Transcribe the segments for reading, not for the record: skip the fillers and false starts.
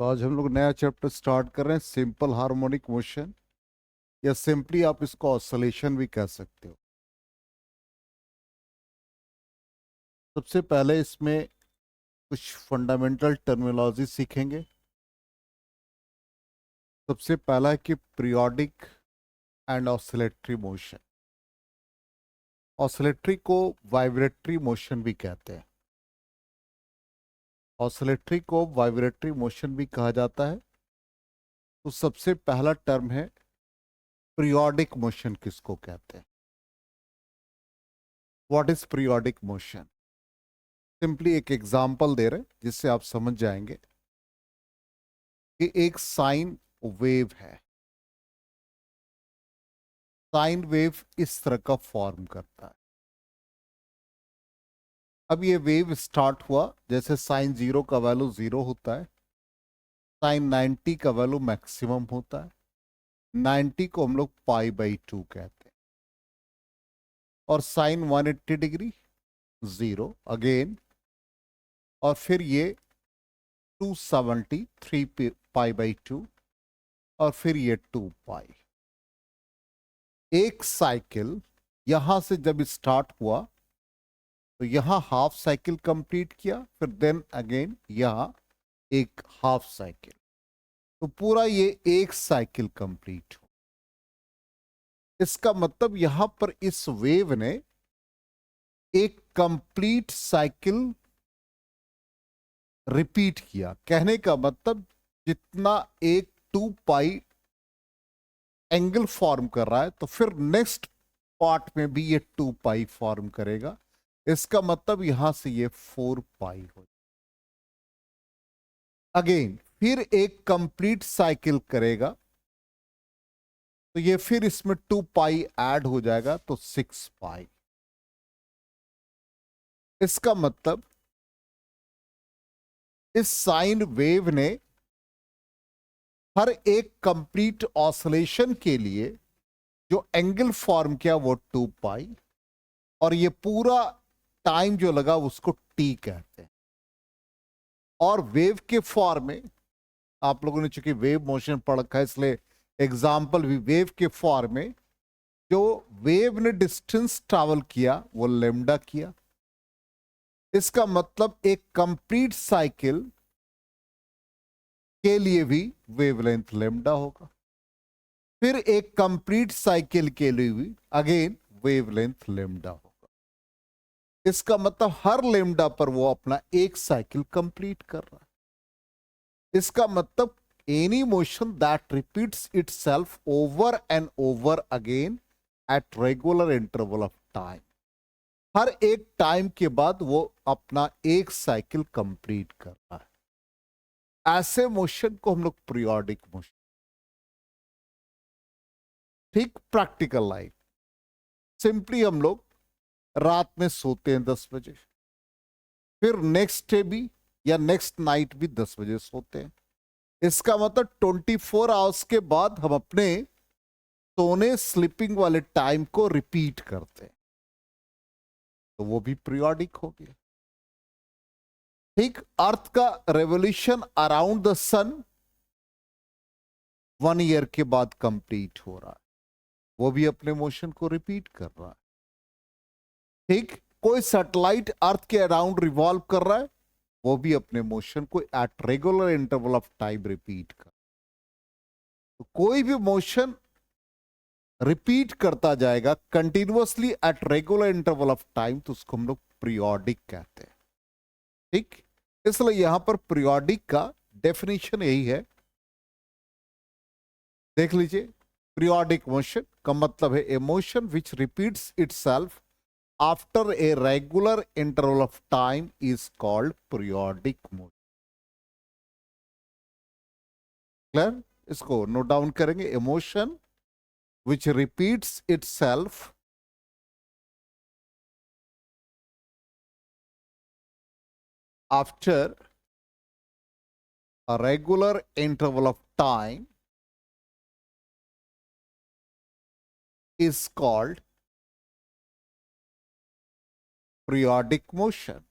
तो आज हम लोग नया चैप्टर स्टार्ट कर रहे हैं, सिंपल हार्मोनिक मोशन, या सिंपली आप इसको ऑसिलेशन भी कह सकते हो। सबसे पहले इसमें कुछ फंडामेंटल टर्मिनोलॉजी सीखेंगे। सबसे पहला है कि periodic and oscillatory motion. Oscillatory को वाइब्रेटरी मोशन भी कहते हैं। ऑसिलेटरी को वाइब्रेटरी मोशन भी कहा जाता है। तो सबसे पहला टर्म है पीरियोडिक मोशन, किसको कहते हैं? What is periodic motion? Simply एक एग्जांपल दे रहे हैं जिससे आप समझ जाएंगे कि एक साइन वेव है। साइन वेव इस तरह का फॉर्म करता है। अब ये वेव स्टार्ट हुआ, जैसे साइन 0 का वैल्यू 0 होता है, साइन 90 का वैल्यू मैक्सिमम होता है। 90 को हम लोग π/2 कहते हैं। और साइन 180 डिग्री 0 अगेन, और फिर ये 270 3π/2, और फिर ये 2π। एक साइकिल यहां से जब स्टार्ट हुआ तो यहां हाफ साइकिल कंप्लीट किया, फिर देन अगेन यहां एक हाफ साइकिल, तो पूरा ये एक साइकिल कंप्लीट हो। इसका मतलब यहां पर इस वेव ने एक कंप्लीट साइकिल रिपीट किया। कहने का मतलब जितना एक 2π एंगल फॉर्म कर रहा है, तो फिर नेक्स्ट पार्ट में भी ये 2π फॉर्म करेगा। इसका मतलब यहां से ये 4π हो। अगेन फिर एक कंप्लीट साइकिल करेगा, तो ये फिर इसमें 2π ऐड हो जाएगा, तो 6π। इसका मतलब इस साइन वेव ने हर एक कंप्लीट ऑसिलेशन के लिए जो एंगल फॉर्म किया वो 2π, और ये पूरा टाइम जो लगा उसको t कहते हैं। और वेव के फॉर्म में आप लोगों ने चूंकि वेव मोशन पढ़ रखा है, इसलिए एग्जाम्पल भी वेव के फॉर्म में, जो वेव ने डिस्टेंस ट्रैवल किया वो लेमडा किया। इसका मतलब एक कंप्लीट साइकिल के लिए भी वेवलेंथ लेमडा होगा, फिर एक कंप्लीट साइकिल के लिए भी अगेन वेवलेंथ लेमडा होगा। इसका मतलब हर लेमडा पर वो अपना एक साइकिल कंप्लीट कर रहा है। इसका मतलब any motion that repeats itself over and over again at regular interval of time, हर एक टाइम के बाद वो अपना एक साइकिल कंप्लीट कर रहा है। ऐसे मोशन को हम लोग पीरियोडिक मोशन। ठीक प्रैक्टिकल लाइफ, सिंपली हम लोग रात में सोते हैं 10 बजे, फिर नेक्स्ट डे भी या नेक्स्ट नाइट भी 10 बजे सोते हैं। इसका मतलब 24 आवर्स के बाद हम अपने सोने स्लीपिंग वाले टाइम को रिपीट करते हैं, तो वो भी पीरियोडिक हो गया। ठीक, अर्थ का revolution around the sun 1 year के बाद कंप्लीट हो रहा है, वो भी अपने मोशन को रिपीट कर रहा है। ठीक, कोई सैटेलाइट अर्थ के अराउंड रिवॉल्व कर रहा है, वो भी अपने मोशन को eight regular interval of time repeat कर। तो कोई भी मोशन रिपीट करता जाएगा continuously eight regular interval of time, तो उसको हम लोग पीरियोडिक कहते हैं। ठीक, इसलिए यहां पर पीरियोडिक का डेफिनेशन यही है, देख लीजिए। पीरियोडिक मोशन का मतलब है a motion which repeats itself after a regular interval of time is called periodic motion. Clear? इसको नोट डाउन करेंगे। A motion which repeats itself after a regular interval of time is called periodic motion.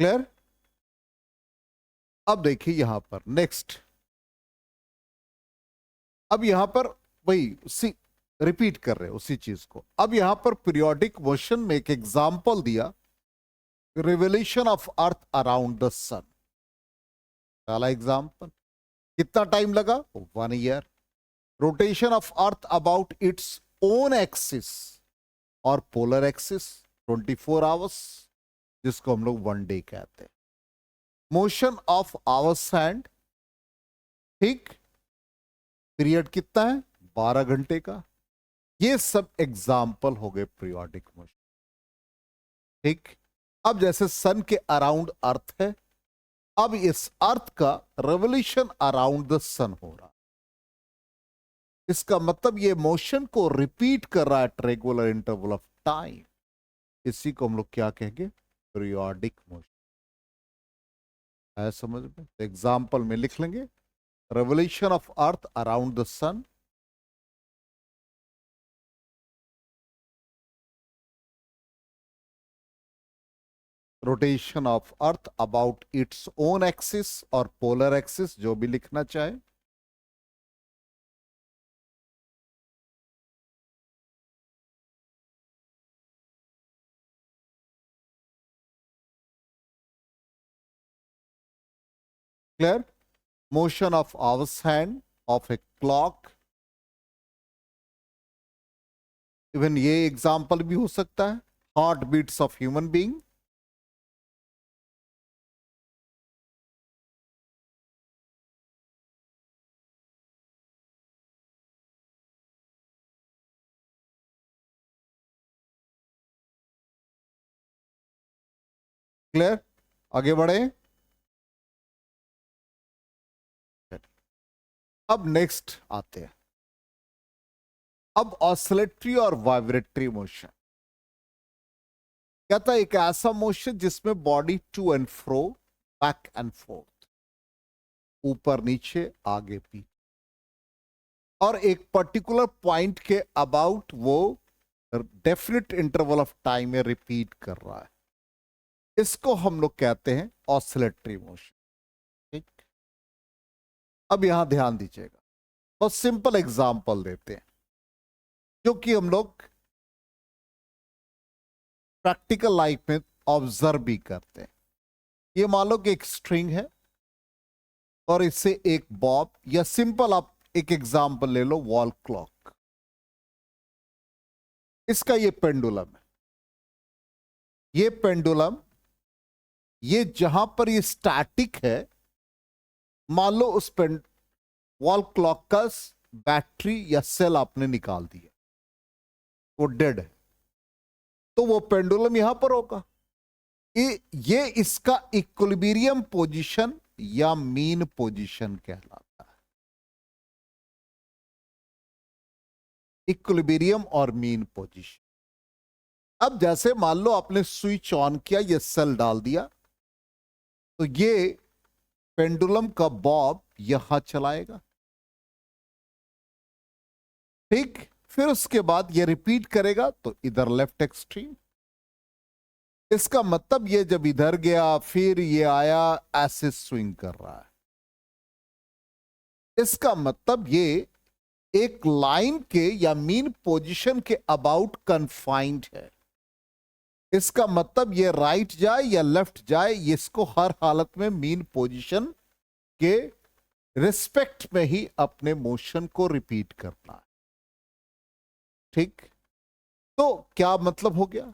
Clear? अब देखिए यहां पर next, अब यहां पर वही उसी रिपीट कर रहे हैं उसी चीज को। अब यहां पर पीरियोडिक मोशन में एक एग्जांपल दिया, revolution of earth around the sun. पहला एग्जांपल, कितना टाइम लगा? 1 year. Rotation of earth about its own axis और पोलर एक्सिस 24 आवर्स, जिसको हम लोग 1 डे कहते हैं। मोशन ऑफ आवर्स हैंड, ठीक, पीरियड कितना है? 12 घंटे का। ये सब एग्जाम्पल हो गए पीरियोडिक मोशन, ठीक। अब जैसे सन के अराउंड अर्थ है, अब इस अर्थ का रेवोल्यूशन अराउंड द सन हो रहा, इसका मतलब ये मोशन को रिपीट कर रहा है at regular interval of time. इसी को हम लोग क्या कहेंगे? Periodic motion. है समझ में? एग्जाम्पल में लिख लेंगे, revolution of earth around the sun, rotation of earth about its own axis और पोलर एक्सिस, जो भी लिखना चाहे। Clear? Motion of hours hand of a clock, even ये एग्जाम्पल भी हो सकता है, heart beats of human being. Clear? आगे बढ़े। अब नेक्स्ट आते हैं, अब ऑसिलेटरी और वाइब्रेटरी मोशन। कहता है एक ऐसा मोशन जिसमें body to and fro, back and forth, ऊपर नीचे आगे पीछे, और एक पर्टिकुलर पॉइंट के अबाउट वो डेफिनेट इंटरवल ऑफ टाइम में रिपीट कर रहा है। इसको हम लोग कहते हैं ऑसिलेटरी मोशन, ठीक। अब यहां ध्यान दीजिएगा, बहुत सिंपल एग्जांपल देते हैं जो कि हम लोग प्रैक्टिकल लाइफ में ऑब्जर्व भी करते हैं। ये मान लो कि एक स्ट्रिंग है और इससे एक बॉब, या सिंपल आप एक एग्जांपल ले लो, वॉल क्लॉक। इसका ये पेंडुलम है, ये पेंडुलम, ये जहां पर ये स्टैटिक है, मान लो उस वॉल क्लॉक का बैटरी या सेल आपने निकाल दिया, वो डेड है, तो वो पेंडुलम यहां पर होगा। ये इसका इक्विलिब्रियम पोजीशन या मीन पोजीशन कहलाता है। इक्विलिब्रियम और मीन पोजीशन। अब जैसे मान लो आपने स्विच ऑन किया, ये सेल डाल दिया, तो ये पेंडुलम का बॉब यहां चलाएगा, ठीक। फिर उसके बाद ये रिपीट करेगा तो इधर लेफ्ट एक्सट्रीम। इसका मतलब ये जब इधर गया फिर ये आया, ऐसे स्विंग कर रहा है। इसका मतलब ये एक लाइन के या मीन पोजीशन के अबाउट कन्फाइंड है। इसका मतलब ये राइट जाए या लेफ्ट जाए, इसको हर हालत में मीन पोजीशन के रिस्पेक्ट में ही अपने मोशन को रिपीट करना है, ठीक। तो क्या मतलब हो गया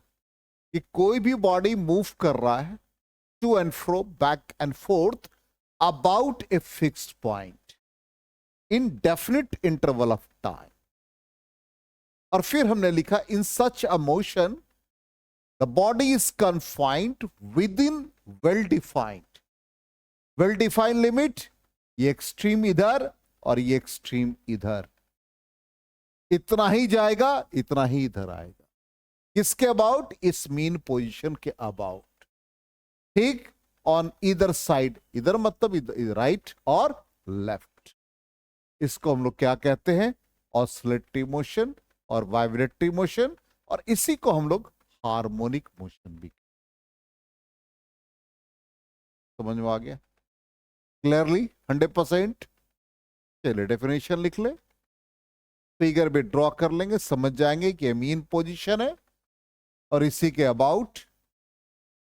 कि कोई भी बॉडी मूव कर रहा है to and fro, back and forth, about a fixed point in definite interval of time. और फिर हमने लिखा, in such a motion the body is confined within well defined limit. ये एक्सट्रीम इधर और ये एक्सट्रीम इधर, इतना ही जाएगा, इतना ही इधर आएगा। किसके अबाउट? इस मीन पोजीशन के अबाउट, ठीक। ऑन इधर साइड, इधर मतलब राइट और लेफ्ट। इसको हम लोग क्या कहते हैं? ऑसिलेटरी मोशन और वाइब्रेटरी मोशन, और इसी को हम लोग हार्मोनिक मोशन भी। समझ में आ गया क्लियरली 100%? चलिए डेफिनेशन लिख ले, फिगर भी ड्रॉ कर लेंगे, समझ जाएंगे कि मीन पोजीशन है और इसी के अबाउट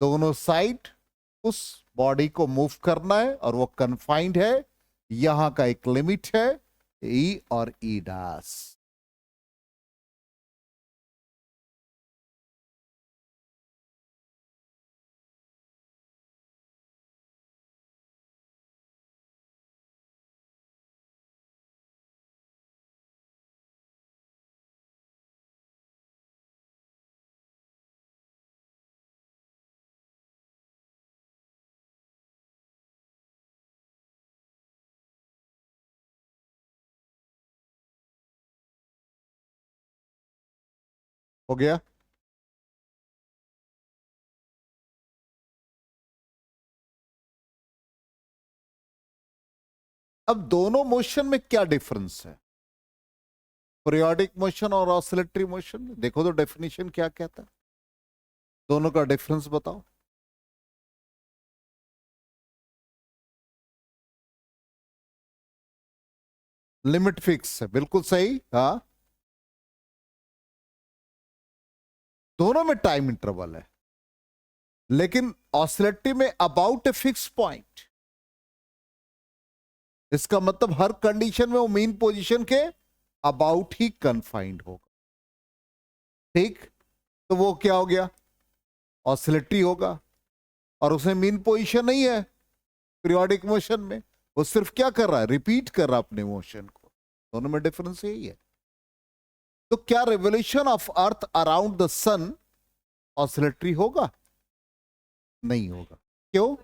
दोनों साइड उस बॉडी को मूव करना है और वो कन्फाइंड है, यहां का एक लिमिट है ई और ई डैश। हो गया? अब दोनों मोशन में क्या डिफरेंस है, पीरियोडिक मोशन और ऑसिलेटरी मोशन? देखो तो डेफिनेशन क्या कहता है, दोनों का डिफरेंस बताओ। लिमिट फिक्स है, बिल्कुल सही। हाँ, दोनों में टाइम इंटरवल है, लेकिन ऑसिलेटरी में अबाउट ए फिक्स पॉइंट। इसका मतलब हर कंडीशन में वो मीन पोजीशन के अबाउट ही कन्फाइंड होगा। ठीक, तो वो क्या हो गया, ऑसिलेटरी होगा, और उसमें मीन पोजीशन नहीं है पीरियोडिक मोशन में, वो सिर्फ क्या कर रहा है, रिपीट कर रहा है अपने मोशन को। दोनों में डिफरेंस यही है। तो क्या revolution of earth around the sun oscillatory होगा? नहीं होगा। क्यों?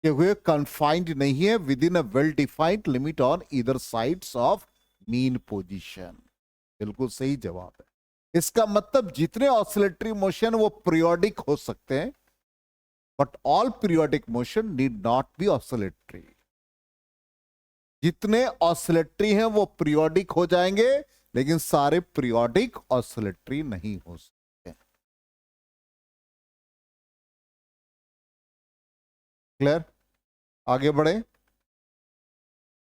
कि वे कन्फाइंड नहीं है within a well defined limit on either sides of mean position. बिल्कुल सही जवाब है। इसका मतलब जितने ऑसिलेटरी मोशन वो पीरियोडिक हो सकते हैं, but all periodic motion need not be oscillatory. जितने ऑसिलेटरी हैं वो पीरियोडिक हो जाएंगे, लेकिन सारे पीरियोडिक ऑसिलेटरी नहीं हो सकते। क्लियर? आगे बढ़े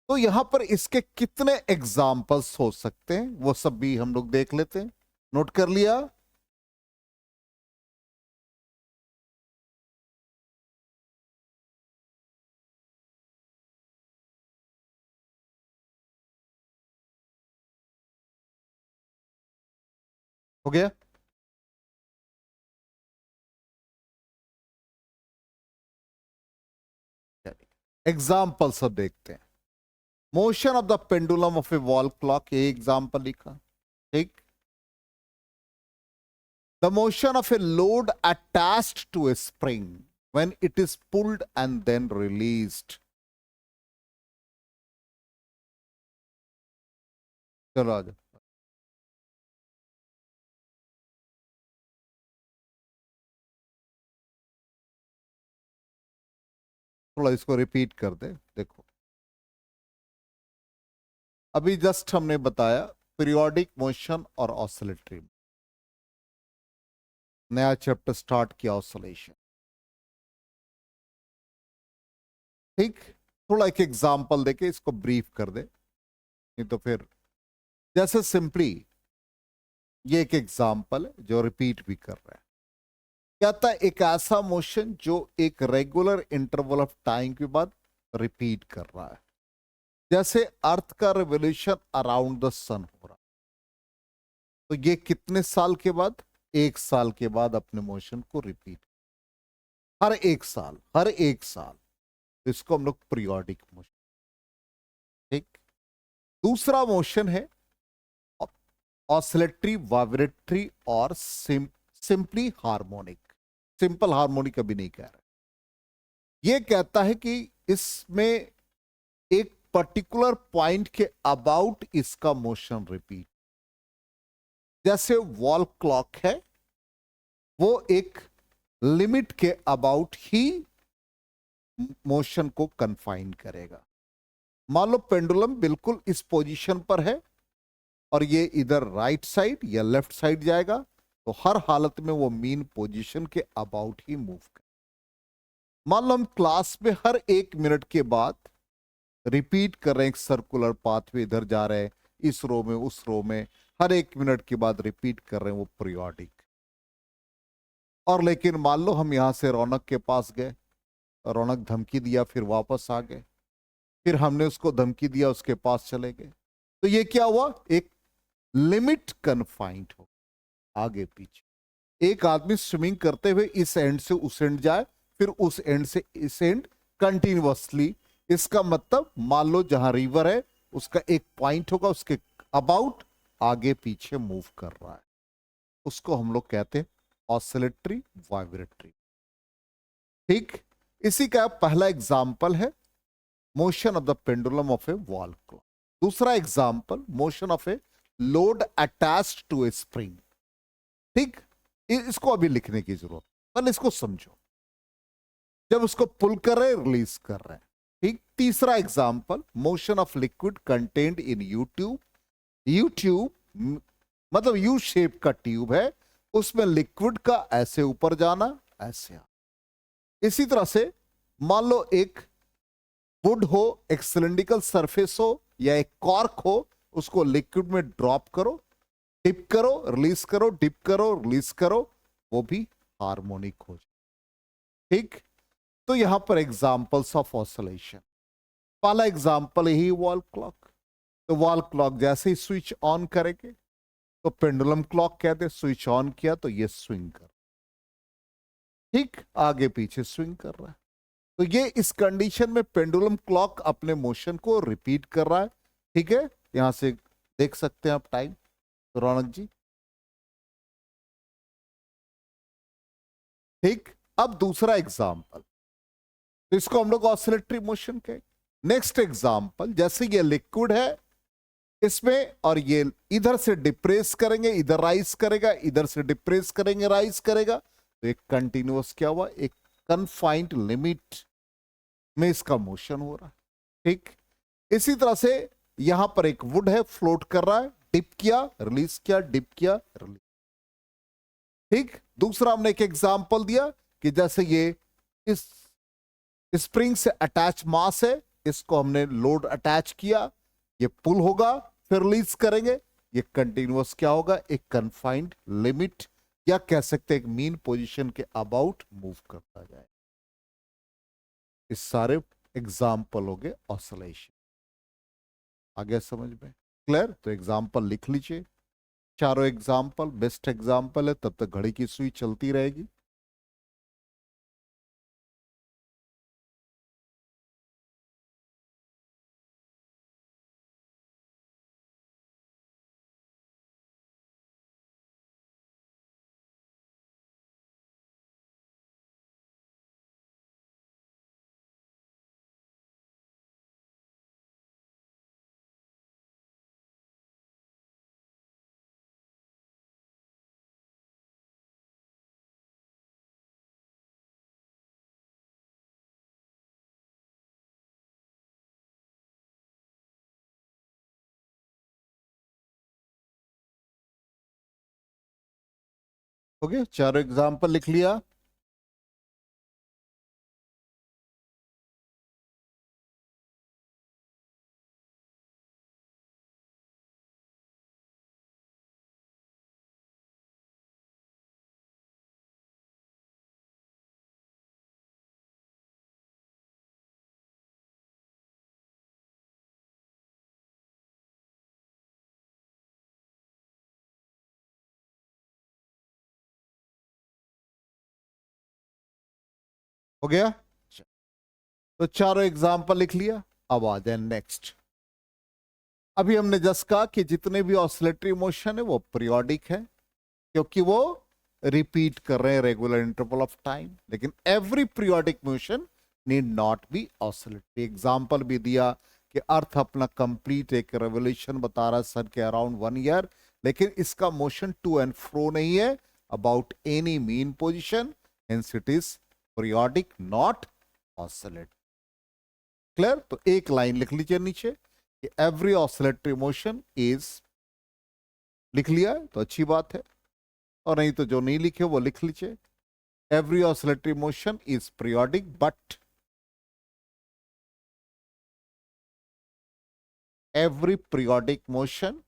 तो यहां पर इसके कितने एग्जाम्पल्स हो सकते हैं वो सब भी हम लोग देख लेते हैं। नोट कर लिया? हो गया? एग्जाम्पल सब देखते हैं। Motion of the pendulum of a wall clock, ये एग्जाम्पल लिखा। ठीक, the motion of a load attached to a spring when it is pulled and then released. चलो आ जाओ, थोड़ा इसको रिपीट कर दे। देखो, अभी जस्ट हमने बताया पीरियोडिक मोशन और ऑसिलेटरी, नया चैप्टर स्टार्ट किया ऑसिलेशन। ठीक, थोड़ा एक एग्जांपल देके इसको ब्रीफ कर दे, नहीं तो फिर जैसे सिंपली ये एक एग्जांपल है जो रिपीट भी कर रहा है। कहता है एक ऐसा मोशन जो एक रेगुलर इंटरवल ऑफ टाइम के बाद रिपीट कर रहा है, जैसे अर्थ का रिवोल्यूशन अराउंड द सन हो रहा। तो ये कितने साल के बाद? 1 साल के बाद अपने मोशन को रिपीट, हर 1 साल, हर 1 साल। तो इसको हम लोग पीरियोडिक मोशन। ठीक, दूसरा मोशन है ऑसिलेटरी, वाइब्रेटरी और सिंपली हार्मोनिक। सिंपल हार्मोनिक अभी नहीं कह रहा। ये कहता है कि इसमें एक पर्टिकुलर पॉइंट के अबाउट इसका मोशन रिपीट, जैसे वॉल क्लॉक है, वो एक लिमिट के अबाउट ही मोशन को कन्फाइन करेगा। मान लो पेंडुलम बिल्कुल इस पोजीशन पर है और ये इधर राइट साइड या लेफ्ट साइड जाएगा, तो हर हालत में वो मीन पोजीशन के अबाउट ही मूव करे। मान लो हम क्लास में हर 1 मिनट के बाद रिपीट कर रहे हैं, एक सर्कुलर पाथवे इधर जा रहे हैं, इस रो में उस रो में, हर 1 मिनट के बाद रिपीट कर रहे हैं, वो पीरियोडिक। और लेकिन मान लो हम यहां से रौनक के पास गए, रौनक धमकी दिया, फिर वापस आ गए, फिर हमने उसको धमकी दिया, उसके पास चले गए, तो ये क्या हुआ? एक लिमिट कन्फाइंड हो, आगे पीछे। एक आदमी स्विमिंग करते हुए इस एंड से उस एंड जाए, फिर उस एंड से इस एंड कंटिन्यूअसली। इसका मतलब मान लो जहां रिवर है उसका एक पॉइंट होगा, उसके अबाउट आगे पीछे मूव कर रहा है, उसको हम लोग कहते हैं ऑसिलेटरी वाइब्रेटरी। ठीक, इसी का पहला एग्जाम्पल है motion of the pendulum of a wall clock. दूसरा example motion of a load attached to a spring. ठीक, इसको अभी लिखने की जरूरत, पहले इसको समझो। जब उसको पुल कर रहे हैं, रिलीज कर रहे हैं। ठीक, तीसरा example motion of liquid content in YouTube. YouTube मतलब यू शेप का ट्यूब है, उसमें लिक्विड का ऐसे ऊपर जाना, ऐसे आना। इसी तरह से मान लो एक वुड हो, एक सिलिंड्रिकल सरफेस हो, या एक कॉर्क हो, उसको लिक्विड में ड्रॉप करो, डिप करो, रिलीज करो, डिप करो, रिलीज करो, वो भी हार्मोनिक हो जाए। ठीक, तो यहां पर एग्जांपल्स ऑफ ऑसिलेशन। पहला एग्जांपल ही वॉल क्लॉक। तो वॉल क्लॉक जैसे ही स्विच ऑन करेंगे तो पेंडुलम क्लॉक कहते, स्विच ऑन किया तो ये स्विंग कर, ठीक, आगे पीछे स्विंग कर रहा है। तो ये इस कंडीशन में पेंडुलम क्लॉक अपने मोशन को रिपीट कर रहा है। ठीक है, यहां से देख सकते हैं आप टाइम, तो रौनक जी। ठीक, अब दूसरा एग्जांपल, तो इसको हम लोग ऑसिलेटरी मोशन कहें। नेक्स्ट एग्जांपल, जैसे ये लिक्विड है इसमें, और ये इधर से डिप्रेस करेंगे, इधर राइज करेगा, इधर से डिप्रेस करेंगे, राइज करेगा, तो एक कंटिन्यूअस क्या हुआ, एक कन्फाइंड लिमिट में इसका मोशन हो रहा है। ठीक, इसी तरह से यहां पर एक वुड है, फ्लोट कर रहा है, डिप किया, रिलीज किया, डिप किया, रिलीज। ठीक, दूसरा हमने एक एग्जांपल दिया कि जैसे ये इस स्प्रिंग से अटैच मास है, इसको हमने लोड अटैच किया, ये पुल होगा, फिर रिलीज करेंगे, ये कंटिन्यूअस क्या होगा, एक कन्फाइंड लिमिट, या कह सकते हैं एक मीन पोजीशन के अबाउट मूव करता जाए। इस सारे एग्जाम्पल हो गए ऑसिलेशन। आ गया समझ में? क्लियर? तो एग्जाम्पल लिख लीजिए, चारों एग्जाम्पल बेस्ट एग्जाम्पल है, तब तक घड़ी की सुई चलती रहेगी। हो गया, चारों एग्जाम्पल लिख लिया। हो गया, तो चारों एग्जाम्पल लिख लिया। अब आ जाए नेक्स्ट। अभी हमने जस्ट कहा कि जितने भी ऑसिलेटरी मोशन है वो पीरियोडिक है, क्योंकि वो रिपीट कर रहे हैं रेगुलर इंटरवल ऑफ टाइम। लेकिन every periodic motion need not be oscillatory. Example भी दिया कि अर्थ अपना कंप्लीट एक रेवोल्यूशन बता रहा है सन के अराउंड 1 ईयर, लेकिन इसका मोशन टू एंड फ्रो नहीं है about any mean position, hence it is periodic not oscillatory. Clear? तो एक लाइन लिख लीजिए नीचे कि एवरी ऑसिलेटरी मोशन इज, लिख लिया तो अच्छी बात है, और नहीं तो जो नहीं लिखे वो लिख लीजिए। Every oscillatory motion is periodic, but every periodic motion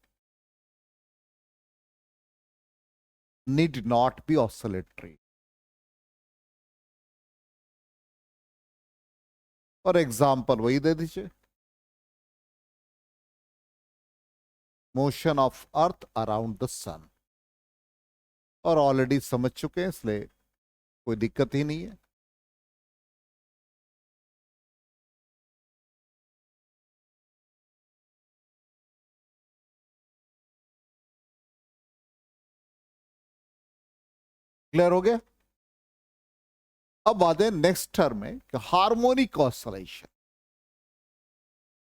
need not be oscillatory. For example, वही दे दीजिए, motion of earth around the sun, और ऑलरेडी समझ चुके हैं इसलिए कोई दिक्कत ही नहीं है। क्लियर हो गया? अब आते हैं नेक्स्ट टर्म में, हार्मोनिक ऑसिलेशन।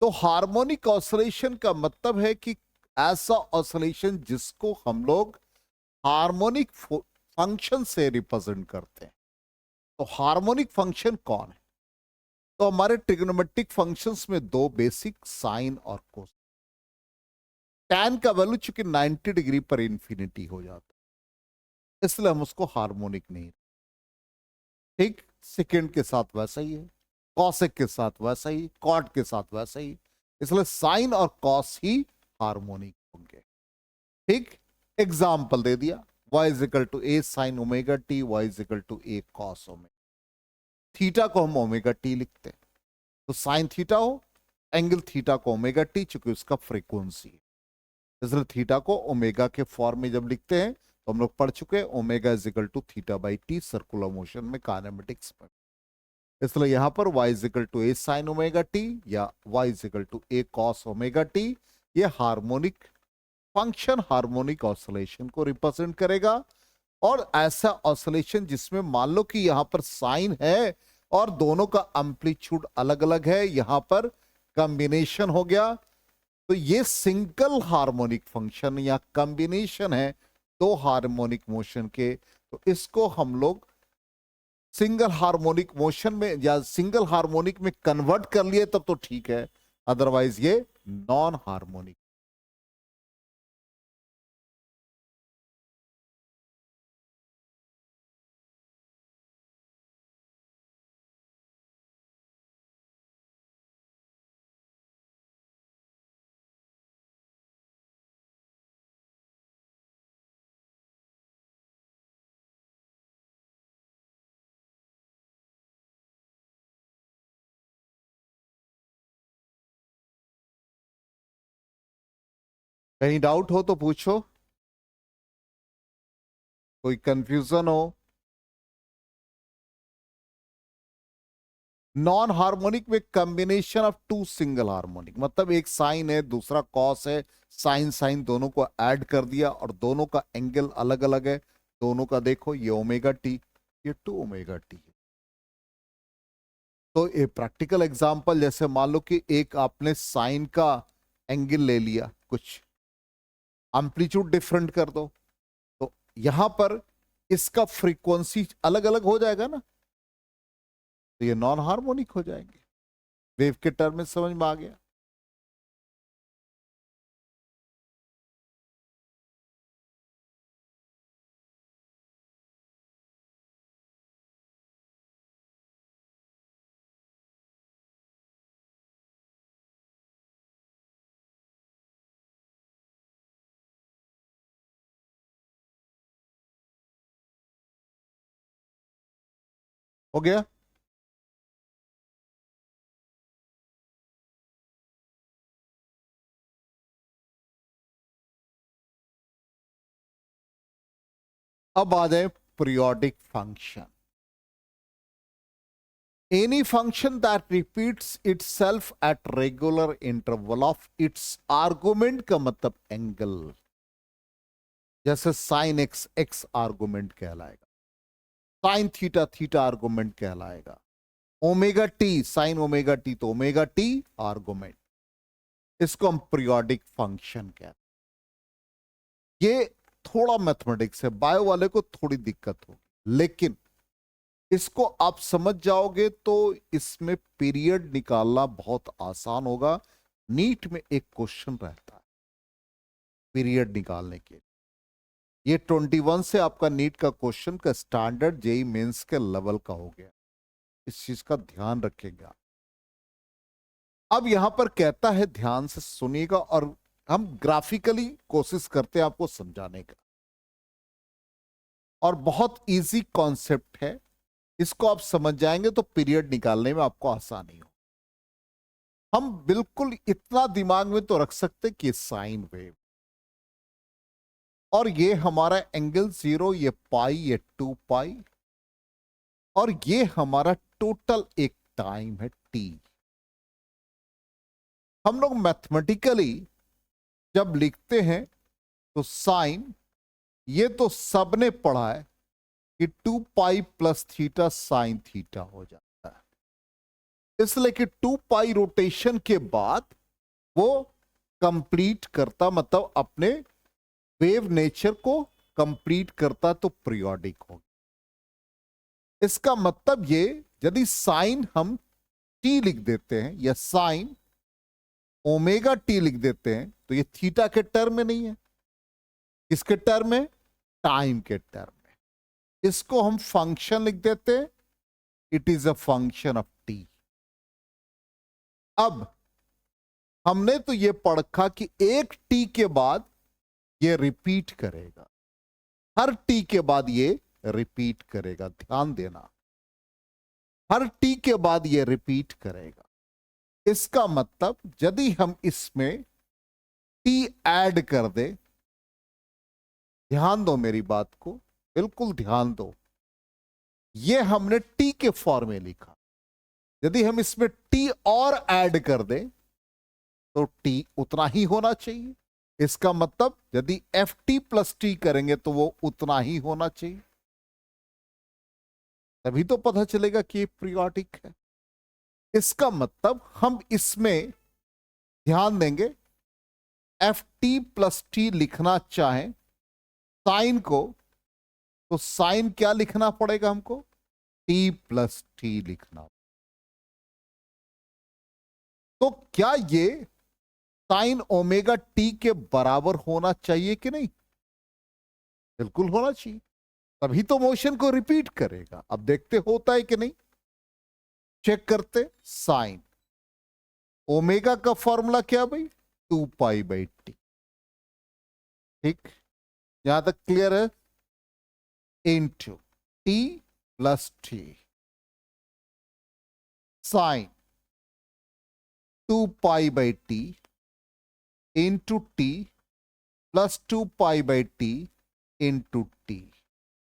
तो हार्मोनिक ऑसिलेशन का मतलब है कि ऐसा ऑसिलेशन जिसको हम लोग हार्मोनिक फंक्शन से रिप्रेजेंट करते हैं। तो हार्मोनिक फंक्शन कौन है? तो हमारे ट्रिग्नोमेट्रिक फंक्शंस में दो बेसिक, साइन और कोस। टैन का वैल्यू चूंकि 90 डिग्री पर इंफिनिटी हो जाता है, इसलिए हम उसको हार्मोनिक नहीं। ठीक सेकेंड के साथ वैसा ही है, कॉसेक के साथ वैसा ही, कॉट के साथ वैसा ही, इसलिए साइन और कॉस ही हार्मोनिक होंगे। ठीक, एग्जाम्पल दे दिया, y is equal to a sine omega t, y is equal to a cos omega. Theta को हम ओमेगा टी लिखते हैं, तो साइन थीटा हो, एंगल थीटा को ओमेगा टी, चूंकि उसका फ्रीक्वेंसी है, इसलिए थीटा को ओमेगा के फॉर्म में जब लिखते हैं तो हम लोग पढ़ चुके हैं omega is equal to theta by t circular motion में, काइनेमेटिक्स में। इसलिए यहां पर y is equal to a sine omega t या y is equal to a cos omega t, ये हार्मोनिक फंक्शन, हार्मोनिक ऑसिलेशन को रिप्रेजेंट करेगा। और ऐसा ऑसिलेशन जिसमें मान लो कि यहां पर साइन है और दोनों का एम्पलीट्यूड अलग अलग है, यहां पर कॉम्बिनेशन हो गया, तो ये सिंगल हार्मोनिक फंक्शन या कॉम्बिनेशन है दो हार्मोनिक मोशन के। तो इसको हम लोग सिंगल हार्मोनिक मोशन में या सिंगल हार्मोनिक में कन्वर्ट कर लिए तब तो ठीक है, अदरवाइज ये नॉन हार्मोनिक। कहीं डाउट हो तो पूछो, कोई कंफ्यूजन हो। नॉन हार्मोनिक में combination of two single harmonic, मतलब एक साइन है दूसरा कॉस है, साइन साइन दोनों को ऐड कर दिया और दोनों का एंगल अलग अलग है, दोनों का देखो, ये ओमेगा टी, ये टू ओमेगा टी है। तो ये प्रैक्टिकल एग्जांपल, जैसे मान लो कि एक आपने साइन का एंगल ले लिया, कुछ एम्पलीट्यूड डिफरेंट कर दो, तो यहां पर इसका फ्रीक्वेंसी अलग अलग हो जाएगा ना, तो ये नॉन हार्मोनिक हो जाएंगे। वेव के टर्म में समझ में आ गया? हो गया? अब आ जाए periodic function. Any function that repeats itself at regular interval of its argument का मतलब एंगल, जैसे साइन एक्स एक्स आर्गुमेंट कहलाएगा, साइन थीटा थीटा आर्गुमेंट कहलाएगा, omega T sign omega T तो ओमेगा टी आर्गुमेंट, इसको हम पीरियोडिक फंक्शन कहते हैं। ये थोड़ा मैथमेटिक्स है, बायो वाले को थोड़ी दिक्कत होगी, लेकिन इसको आप समझ जाओगे तो इसमें पीरियड निकालना बहुत आसान होगा। नीट में एक क्वेश्चन रहता है पीरियड निकालने के लिए, ये 21 से आपका नीट का क्वेश्चन का स्टैंडर्ड जेई मेंस के लेवल का हो गया, इस चीज का ध्यान रखेगा। अब यहां पर कहता है, ध्यान से सुनिएगा और हम ग्राफिकली कोशिश करते हैं आपको समझाने का, और बहुत इजी कॉन्सेप्ट है, इसको आप समझ जाएंगे तो पीरियड निकालने में आपको आसानी हो। हम बिल्कुल इतना दिमाग में तो रख सकते कि साइन वेव, और ये हमारा एंगल 0, ये पाई, ये 2 पाई, और ये हमारा टोटल एक टाइम है टी। हम लोग मैथमेटिकली जब लिखते हैं तो साइन, ये तो सबने पढ़ा है कि 2 pi plus theta sine theta हो जाता है, इसलिए कि 2 पाई रोटेशन के बाद वो कंप्लीट करता, मतलब अपने वेव नेचर को कंप्लीट करता, तो पीरियोडिक हो। इसका मतलब ये, यदि साइन हम टी लिख देते हैं या साइन ओमेगा टी लिख देते हैं, तो ये थीटा के टर्म में नहीं है, किसके टर्म में? टाइम के टर्म में। इसको हम फंक्शन लिख देते हैं, it is a function of T. अब हमने तो ये पढ़ा कि एक टी के बाद ये रिपीट करेगा, हर टी के बाद ये रिपीट करेगा, ध्यान देना, हर टी के बाद ये रिपीट करेगा। इसका मतलब यदि हम इसमें टी ऐड कर दे, ध्यान दो मेरी बात को, बिल्कुल ध्यान दो, ये हमने टी के फॉर्म में लिखा, यदि हम इसमें टी और ऐड कर दें तो टी उतना ही होना चाहिए। इसका मतलब यदि एफ टी प्लस टी करेंगे तो वो उतना ही होना चाहिए, तभी तो पता चलेगा कि ये पीरियोडिक है। इसका मतलब हम इसमें ध्यान देंगे, एफ टी प्लस टी लिखना चाहें साइन को, तो साइन क्या लिखना पड़ेगा हमको? टी प्लस टी लिखना। तो क्या ये साइन ओमेगा टी के बराबर होना चाहिए कि नहीं? बिल्कुल होना चाहिए, तभी तो मोशन को रिपीट करेगा। अब देखते होता है कि नहीं, चेक करते। साइन ओमेगा का फॉर्मूला क्या भाई? 2 पाई बाई टी। ठीक, यहां तक क्लियर है? Into T plus T sine 2 pi by T into T plus 2 pi by T into T.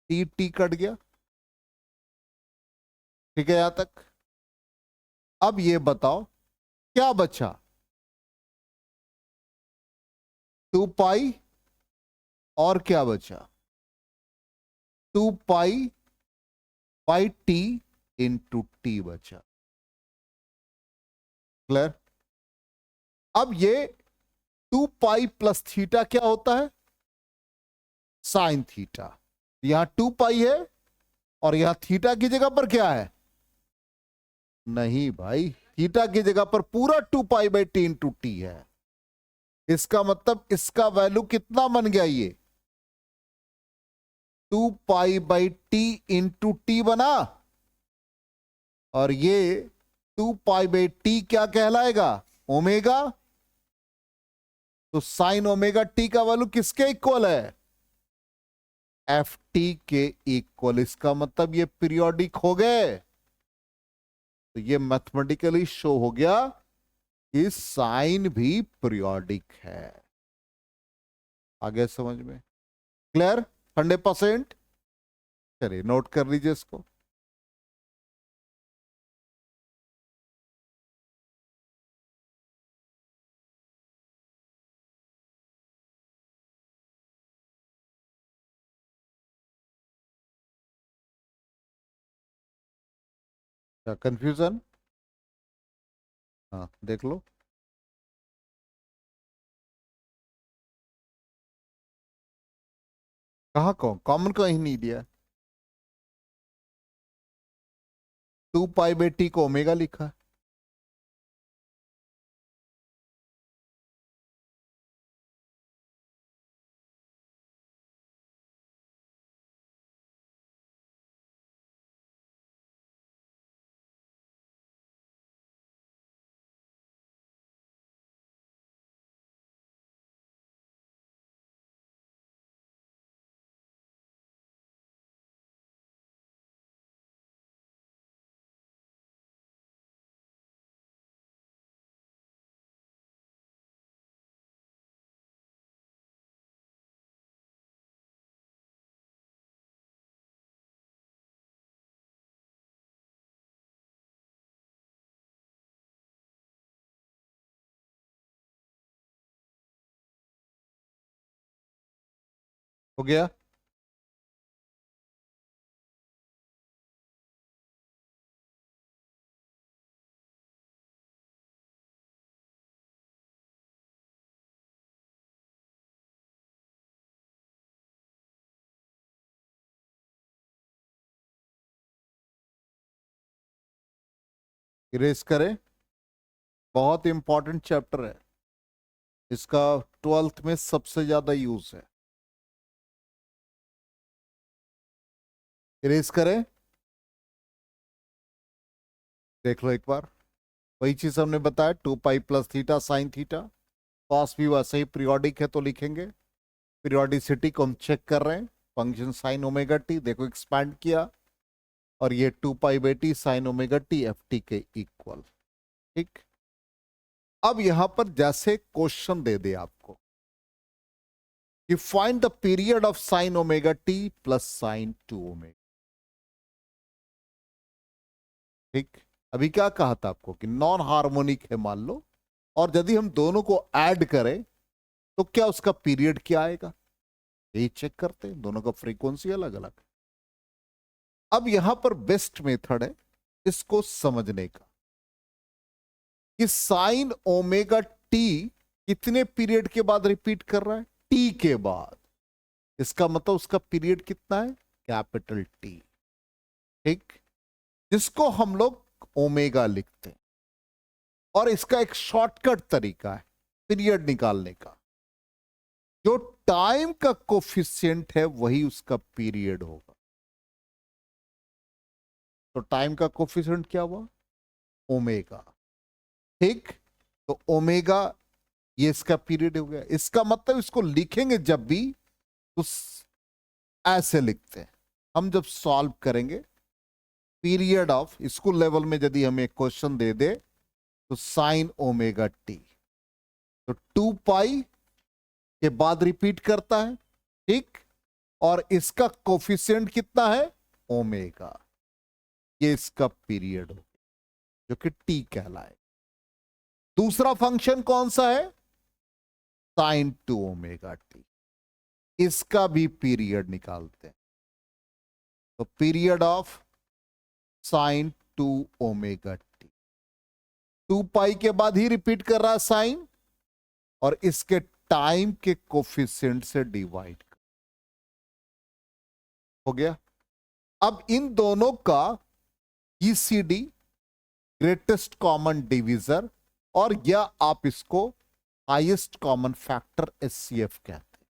T T cut गया, ठीक है यहां तक। अब ये बताओ क्या बचा? 2 पाई और क्या बचा? 2 pi by T into T बचा। क्लियर? अब ये 2 पाई प्लस थीटा क्या होता है? Sine theta. यहां 2 पाई है और यहां थीटा की जगह पर क्या है? नहीं भाई, थीटा की जगह पर पूरा 2 pi by T into T है। इसका मतलब इसका वैल्यू कितना बन गया? ये 2 pi by T into T बना, और ये 2 पाई बाई टी क्या कहलाएगा? ओमेगा। तो साइन ओमेगा टी का वैल्यू किसके इक्वल है? एफ टी के इक्वल। इसका मतलब ये पीरियोडिक हो गए। तो ये मैथमेटिकली शो हो गया कि साइन भी पीरियोडिक है। आगे समझ में? क्लियर? 100%? चलिए नोट कर लीजिए इसको। क्या कंफ्यूजन? हाँ देख लो। कहाँ कॉमन कहीं नहीं दिया। 2 पाई बाई टी को ओमेगा लिखा है। हो गया? इरेज करें। बहुत इंपॉर्टेंट चैप्टर है, इसका 12th में सबसे ज्यादा यूज है। इरेज करें। देख लो एक बार, वही चीज हमने बताया, 2 pi plus theta sine theta. Cos भी वैसे ही पीरियोडिक है तो लिखेंगे। पीरियोडिसिटी को हम चेक कर रहे हैं, फंक्शन साइन ओमेगा टी, देखो एक्सपैंड किया, और ये 2 पाई/टी sine omega t f t के इक्वल। ठीक। अब यहां पर जैसे क्वेश्चन दे दे आपको कि find the period of sine omega T plus sign 2 omega. ठीक। अभी क्या कहा था आपको कि नॉन हार्मोनिक है मान लो, और यदि हम दोनों को ऐड करें तो क्या उसका पीरियड क्या आएगा, यही चेक करते हैं। दोनों का फ्रीक्वेंसी अलग अलग है। अब यहां पर बेस्ट मेथड है इसको समझने का कि साइन ओमेगा टी कितने पीरियड के बाद रिपीट कर रहा है, टी के बाद। इसका मतलब उसका पीरियड कितना है, कैपिटल टी। ठीक। जिसको हम लोग ओमेगा लिखते हैं, और इसका एक शॉर्टकट तरीका है पीरियड निकालने का। जो टाइम का कोफिशिएंट है वही उसका पीरियड होगा। तो टाइम का कोफिशिएंट क्या हुआ, ओमेगा। ठीक। तो ओमेगा ये इसका पीरियड हो गया। इसका मतलब इसको लिखेंगे जब भी तो ऐसे लिखते हैं। हम जब सॉल्व करेंगे पीरियड ऑफ स्कूल लेवल में यदि हमें क्वेश्चन दे दे तो साइन ओमेगा टी, तो 2 पाई के बाद रिपीट करता है। ठीक। और इसका कोफिशिएंट कितना है, ओमेगा। ये इसका पीरियड हो जो कि टी कहलाए। दूसरा फंक्शन कौन सा है, साइन 2 ओमेगा टी। इसका भी पीरियड निकालते हैं। तो period of sine 2 omega T, 2 पाई के बाद ही रिपीट कर रहा है साइन, और इसके टाइम के कोफिशिएंट से डिवाइड हो गया। अब इन दोनों का जीसीडी, ग्रेटेस्ट कॉमन डिवीजर, और या आप इसको हाईएस्ट कॉमन फैक्टर एचसीएफ कहते हैं।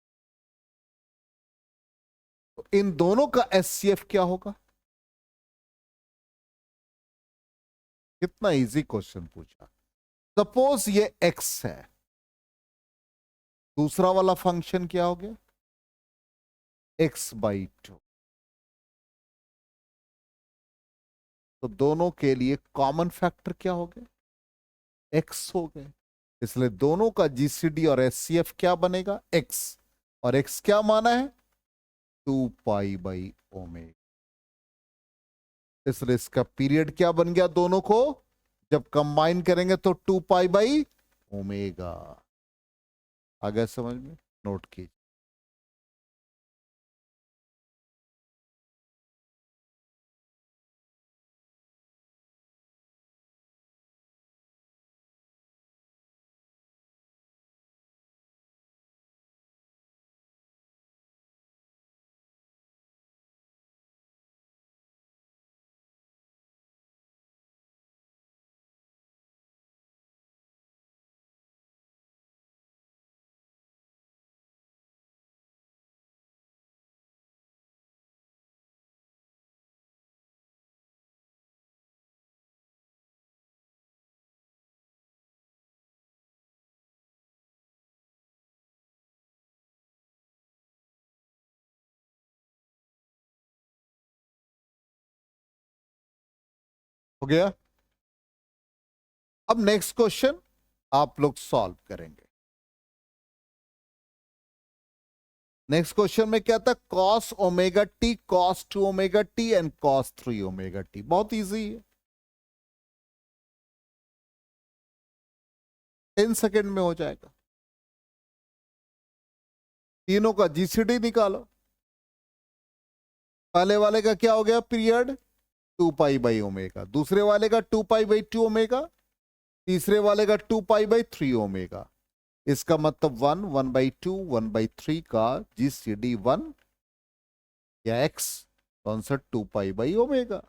तो इन दोनों का एचसीएफ क्या होगा। कितना इजी क्वेश्चन पूछा। सपोज ये एक्स है, दूसरा वाला फंक्शन क्या हो गया, x/2। तो दोनों के लिए कॉमन फैक्टर क्या हो गए, x हो गए। इसलिए दोनों का जीसीडी और एचसीएफ क्या बनेगा, x। और x क्या माना है, 2 पाई/ओमेगा। इसलिए इसका पीरियड क्या बन गया, दोनों को जब कंबाइन करेंगे तो 2 पाई/ओमेगा। आ गया समझ में, नोट कीजिए। हो गया। अब नेक्स्ट क्वेश्चन आप लोग सॉल्व करेंगे। नेक्स्ट क्वेश्चन में क्या था, cos omega T, cos 2 omega T and cos 3 omega T. बहुत इजी है, 10 सेकेंड में हो जाएगा। तीनों का जीसीडी निकालो। पहले वाले का क्या हो गया पीरियड 2 पाई/ओमेगा, दूसरे वाले का 2 पाई/2 ओमेगा, तीसरे वाले का 2 पाई/3 ओमेगा। इसका मतलब 1/2 1/3 का GCD 1 या x कौन सा 2 पाई/ओमेगा।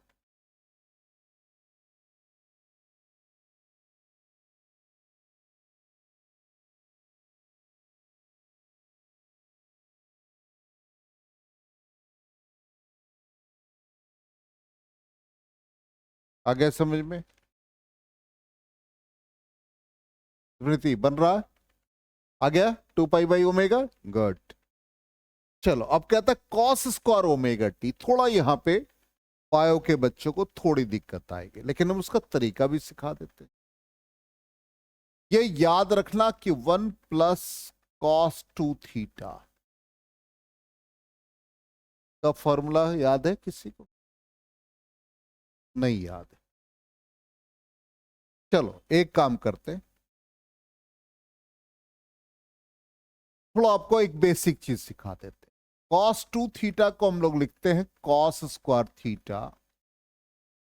आ गया समझ में स्मृति बन रहा है? आ गया 2 पाई/ओमेगा। गुड। चलो अब कहता है कॉस स्क्वायर ओमेगा टी। थोड़ा यहाँ पे बायो के बच्चों को थोड़ी दिक्कत आएगी, लेकिन हम उसका तरीका भी सिखा देते हैं। ये याद रखना कि 1 + cos 2 थीटा का फॉर्मूला याद है किसी को? नहीं याद है। चलो एक काम करते हैं, थोड़ा आपको एक बेसिक चीज सिखा देते हैं। cos 2 थीटा को हम लोग लिखते हैं cos square theta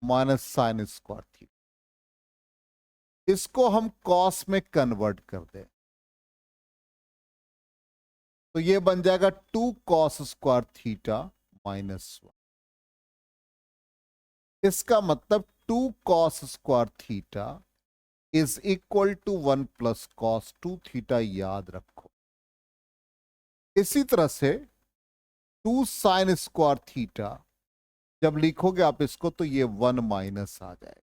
minus sine square theta. इसको हम cos में कन्वर्ट कर दें तो ये बन जाएगा 2 cos स्क्वायर थीटा -1। इसका मतलब 2 cos square theta is equal to 1 + cos 2 theta, याद रखो। इसी तरह से 2 sin स्क्वायर थीटा जब लिखोगे आप इसको तो ये 1 माइनस आ जाएगा।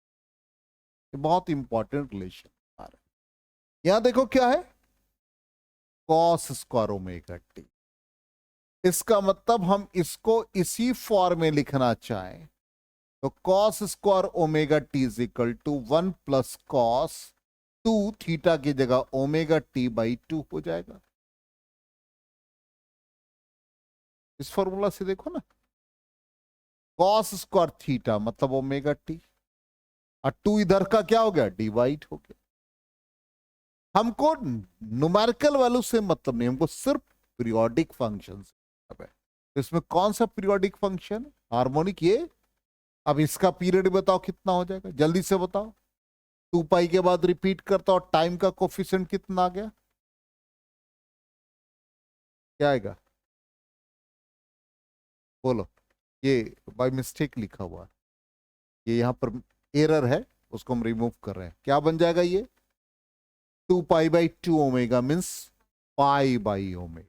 ये बहुत इंपॉर्टेंट रिलेशन आ रहा है। यहां देखो क्या है cos स्क्वायर ओमेगा टी। इसका मतलब हम इसको इसी फॉर्म में लिखना चाहें तो cos square omega T is equal to 1 + cos 2 theta की जगह ω/2 हो जाएगा। इस फॉर्मूला से देखो ना, cos स्क्वायर थीटा मतलब ω/t और 2 इधर का क्या हो गया डिवाइड हो गया। हमको न्यूमेरिकल वैल्यू से मतलब नहीं, हमको सिर्फ पीरियोडिक फंक्शन से मतलब है। तो इसमें कौन सा पीरियोडिक फंक्शन? हार्मोनिक। ये अब इसका पीरियड बताओ कितना हो जाएगा, जल्दी से बताओ। 2 पाई के बाद रिपीट करता और टाइम का कोफिशिएंट कितना आ गया? क्या आएगा बोलो? ये बाय मिस्टेक लिखा हुआ है, ये यहां पर एरर है, उसको हम रिमूव कर रहे हैं। क्या बन जाएगा ये 2 पाई/2 ओमेगा मीन्स π/ओमेगा।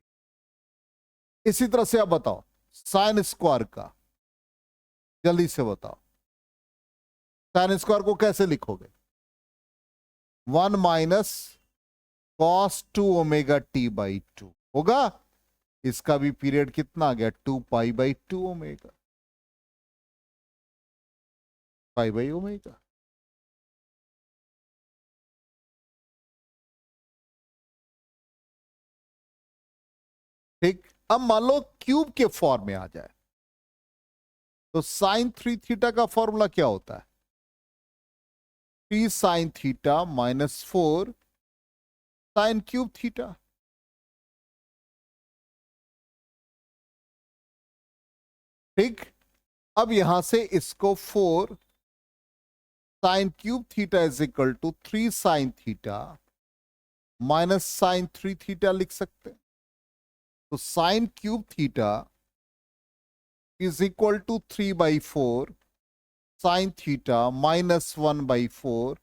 इसी तरह से आप बताओ साइन स्क्वायर का, जल्दी से बताओ साइन स्क्वायर को कैसे लिखोगे? 1 - cos 2 ω/t/2 होगा। इसका भी पीरियड कितना आ गया 2 पाई/2 ओमेगा π/ओमेगा। ठीक। अब मान लो क्यूब के फॉर्म में आ जाए तो sin 3 थीटा का फॉर्मूला क्या होता है? 3 sin 3 -4 sin³ थीटा। ठीक। अब यहां से इसको 4 sin³ theta is equal to 3 sin 3 -sin 3 theta लिख सकते हैं। तो sin³ theta is equal to 3/4 sin 3 -1/4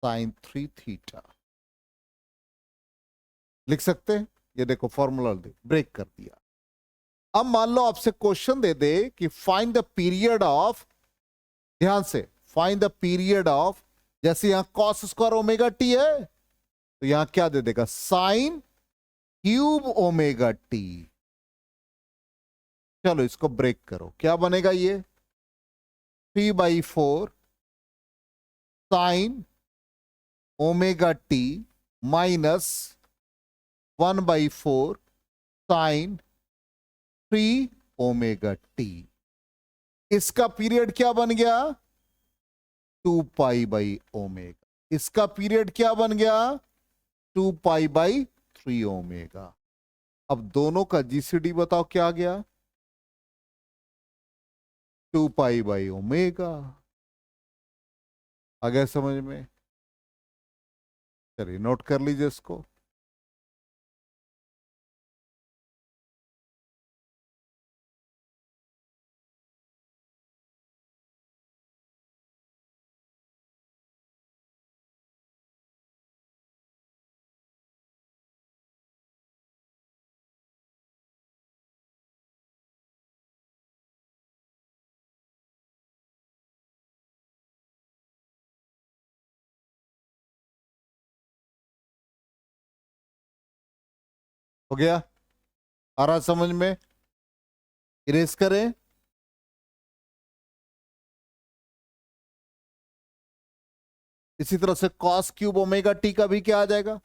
sin 3 theta लिख सकते हैं। ये देखो फॉर्मूला ब्रेक कर दिया। अब मान लो आपसे क्वेश्चन दे दे कि फाइंड द पीरियड ऑफ, ध्यान से, फाइंड द पीरियड ऑफ, जैसे यहां cos स्क्वायर ओमेगा टी है तो यहां क्या दे देगा sin³ ओमेगा टी। चलो इसको ब्रेक करो, क्या बनेगा ये 3/4 sin omega T -1/4 sin 3 ω/t। इसका पीरियड क्या बन गया 2 पाई/ओमेगा। इसका पीरियड क्या बन गया 2 पाई/3 ओमेगा। अब दोनों का जीसीडी बताओ क्या आ गया 2π/ω। आ गया समझ में? चलिए नोट कर लीजिए इसको। हो गया? आ रहा समझ में? इरेज करें। इसी तरह से cos³ ω t का भी क्या आ जाएगा?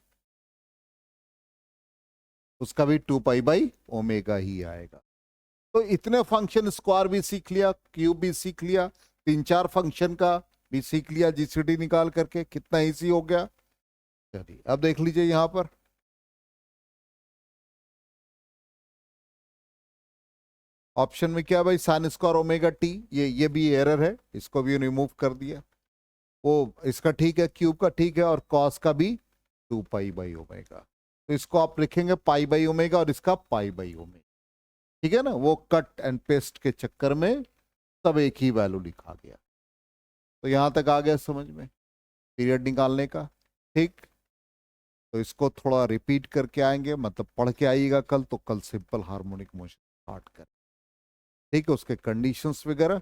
उसका भी 2π/ω ही आएगा। तो इतने फंक्शन, स्क्वायर भी सीख लिया, क्यूब भी सीख लिया, 3-4 फंक्शन का भी सीख लिया जीसीडी निकाल करके। कितना इजी हो गया। चलिए अब देख लीजिए यहां पर ऑप्शन में क्या भाई, sin²ω t। ये भी एरर है, इसको भी रिमूव कर दिया। वो इसका ठीक है, क्यूब का ठीक है, और कॉस का भी 2π/ω। तो इसको आप लिखेंगे π/ω और इसका π/ω। ठीक है ना? वो कट एंड पेस्ट के चक्कर में सब एक ही वैल्यू लिखा गया। तो यहां तक आ गया समझ में पीरियड निकालने का। ठीक, तो इसको थोड़ा रिपीट करके आएंगे, मतलब पढ़ के आइएगा कल, तो कल सिंपल हार्मोनिक मोशन स्टार्ट कर। ठीक है, उसके कंडीशंस वगैरह